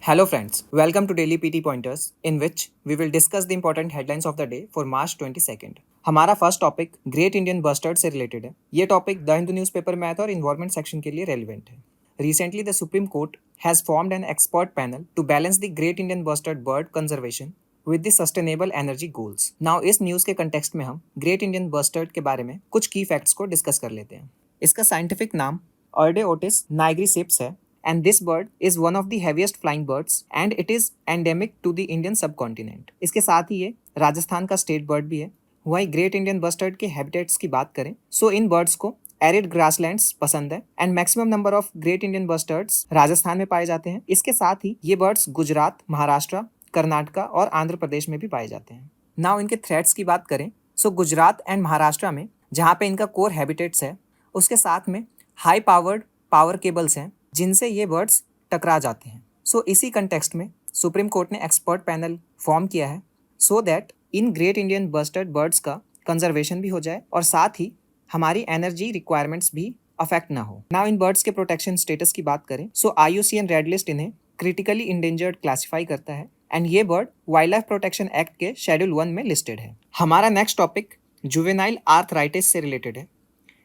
Hello friends, welcome to Daily PT Pointers in which we will discuss the important headlines of the day for March 22nd. हमारा first topic great Indian bustard से related है। ये topic the Hindu newspaper में आया था और environment section के लिए रेलिवेंट है। Recently, the Supreme Court has formed an expert panel to balance the Great Indian Bustard bird conservation with the sustainable energy goals. Now, इस न्यूज़ के कंटेक्स्ट में हम ग्रेट इंडियन बस्टर्ड के बारे में कुछ की फैक्ट्स को डिस्कस कर लेते हैं। इसका साइंटिफिक नाम अर्डे ओटिस नाइग्रीसिप्स है and this bird is one of the heaviest flying birds and it is endemic to the Indian subcontinent. इसके साथ ही ये राजस्थान का स्टेट बर्ड भी है। वहीं ग्रेट इंडियन बस्टर्ड के हैबिटेट्स की बात करें सो इन बर्ड्स को एरिड ग्रासलैंड्स पसंद है and maximum number of great Indian bustards Rajasthan में पाए जाते हैं। इसके साथ ही ये बर्ड्स गुजरात, महाराष्ट्र, कर्नाटका और आंध्र प्रदेश में भी पाए जाते हैं। नाउ इनके थ्रेट्स की बात करें सो गुजरात एंड महाराष्ट्र में जहाँ पे इनका कोर हैबिटेट्स है उसके साथ में हाई पावर्ड पावर केबल्स हैं जिनसे ये बर्ड्स टकरा जाते हैं। सो इसी कंटेक्स्ट में सुप्रीम कोर्ट ने एक्सपर्ट पैनल फॉर्म किया है so that in great Indian bustard birds का कंजर्वेशन भी हो जाए और साथ ही हमारी एनर्जी रिक्वायरमेंट्स भी अफेक्ट ना हो। नाउ इन बर्ड्स के प्रोटेक्शन स्टेटस की बात करें सो IUCN रेड लिस्ट इन्हें क्रिटिकली इंडेंजर्ड क्लासीफाई करता है एंड ये bird wildlife protection act के शेड्यूल 1 में लिस्टेड है। हमारा नेक्स्ट टॉपिक जुवेनाइल आर्थराइटिस से रिलेटेड है।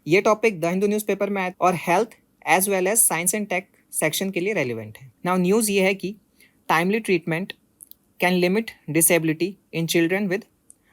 ये टॉपिक द हिंदू न्यूज़पेपर में आया और health as well as science and tech section के लिए रेलिवेंट है। नाउ न्यूज़ ये है कि timely treatment can limit disability in children with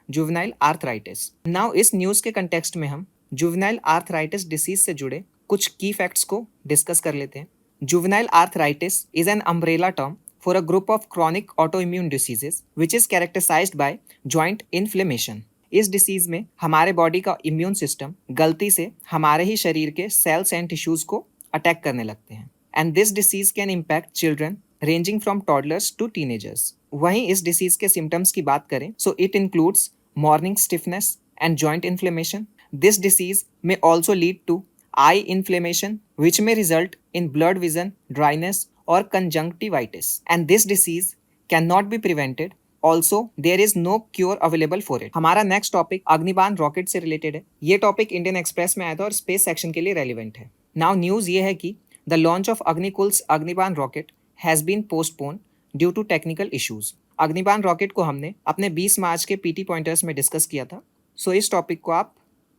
juvenile arthritis. Now इस न्यूज़ के कंटेक्स्ट में हम जुवेनाइल आर्थराइटिस डिसीज से जुड़े कुछ की फैक्ट्स को डिस्कस कर लेते हैं। Juvenile arthritis is an umbrella term for a group of chronic autoimmune diseases which is characterized by joint inflammation. इस डिसीज में हमारे बॉडी का इम्यून सिस्टम गलती से हमारे ही शरीर के सेल्स एंड टिश्यूज को अटैक करने लगते हैं and this disease can impact children ranging from toddlers to teenagers. वहीं इस डिसीज के सिम्टम्स की बात करें so it includes morning stiffness and joint inflammation. This disease में also lead to eye inflammation which में result in blurred vision, dryness और conjunctivitis and this disease can not be prevented. Also there is no cure available for it. हमारा next topic अग्निबाण rocket से related है। ये topic Indian express में आया था और स्पेस सेक्शन के लिए रेलिवेंट है। नाउ न्यूज़ ये है कि the launch of Agnikul's Agnibaan rocket has been postpone due to technical issues. Agnibaan rocket को हमने अपने 20 मार्च के PT पॉइंटर्स में डिस्कस किया था सो इस टॉपिक को आप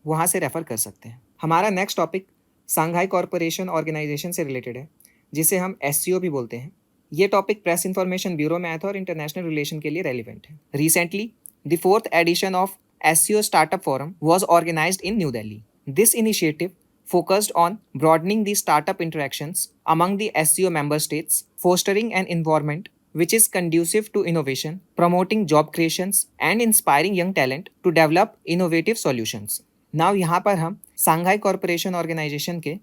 वहाँ से रेफर कर सकते हैं। हमारा next topic Shanghai corporation organisation से रिलेटेड है जिसे हम SCO भी बोलते हैं। ये टॉपिक प्रेस इन्फॉर्मेशन ब्यूरो में आया था और इंटरनेशनल रिलेशन के लिए रेलिवेंट है। Recently the 4th edition of SCO startup forum was organised in New Delhi. This initiative focused on broadening the startup interactions among the SCO member states, fostering an environment which is conducive to innovation, promoting job creations, and inspiring young talent to develop innovative solutions. Now यहाँ पर हम Shanghai corporation organisation के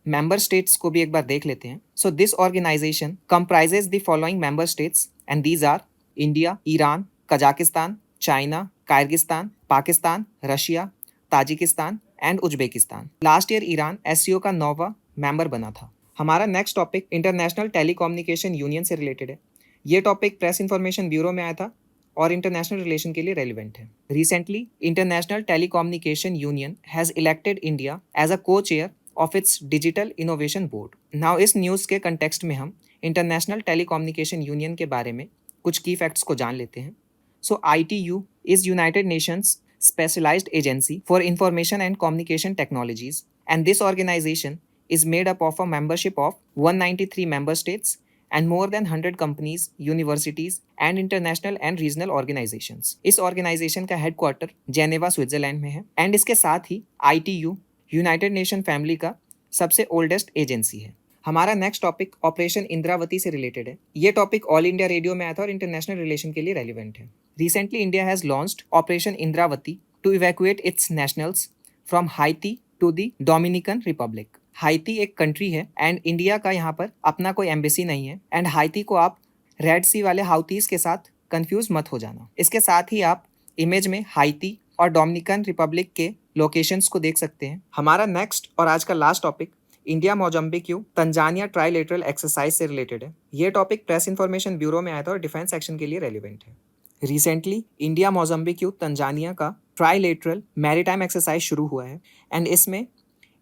member states को भी एक बार देख लेते हैं। So this organization comprises the following member states and these are India, Iran, Kazakhstan, China, Kyrgyzstan, Pakistan, Russia, Tajikistan and Uzbekistan. Last year Iran SCO का 9वां मेंबर बना था। हमारा next topic international Telecommunication union से related है। ये topic press information bureau में आया था और इंटरनेशनल रिलेशन के लिए रेलिवेंट है। Recently International Telecommunication Union has elected India as a co-chair of its digital innovation board. Now इस न्यूज़ के कंटेक्स्ट में हम इंटरनेशनल टेलीकम्युनिकेशन यूनियन के बारे में कुछ की फैक्ट्स को जान लेते हैं। सो ITU is United Nations specialized agency for information and communication technologies and this organization is made up of a membership of 193 member states and more than 100 companies, universities and international and regional organizations. इस organization का headquarter Geneva Switzerland में है and इसके साथ ही ITU United nation family का सबसे oldest agency है। हमारा नेक्स्ट टॉपिक ऑपरेशन इंद्रावती से रिलेटेड है। ये टॉपिक ऑल इंडिया रेडियो में आया था और इंटरनेशनल रिलेशन के लिए रेलिवेंट है। Recently, India has launched Operation Indravati to evacuate its nationals from Haiti to the Dominican Republic. हाइती एक कंट्री है एंड इंडिया का यहाँ पर अपना कोई एम्बेसी नहीं है एंड हाइती को आप रेड सी वाले हाउतीज के साथ कंफ्यूज मत हो जाना। इसके साथ ही आप इमेज में हाइती और डोमिनिकन रिपब्लिक के लोकेशंस को देख सकते हैं। हमारा नेक्स्ट और आज का last topic India Mozambique Tanzania trilateral exercise से रिलेटेड है। ये टॉपिक प्रेस इन्फॉर्मेशन ब्यूरो में आया था और डिफेंस सेक्शन के लिए रेलिवेंट है। रिसेंटली इंडिया मोजाम्बिक तंजानिया का ट्राइलेटरल मैरीटाइम एक्सरसाइज शुरू हुआ है एंड इसमें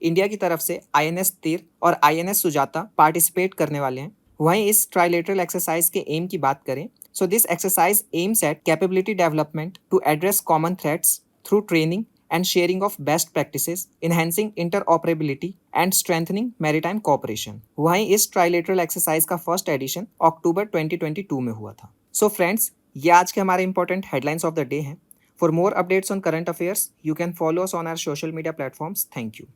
इंडिया की तरफ से INS तीर और INS सुजाता पार्टिसिपेट करने वाले हैं। वहीं इस ट्राइलेटरल एक्सरसाइज के एम की बात करें, so this exercise aims at capability development to address common threats through training and sharing of best practices, enhancing interoperability and strengthening maritime cooperation. वहीं इस ट्राइलेटरल एक्सरसाइज का फर्स्ट एडिशन अक्टूबर 2022 में हुआ था. सो फ्रेंड्स, ये आज के हमारे important headlines of the day हैं. For more updates on current affairs, you can follow us on our social media platforms. Thank you.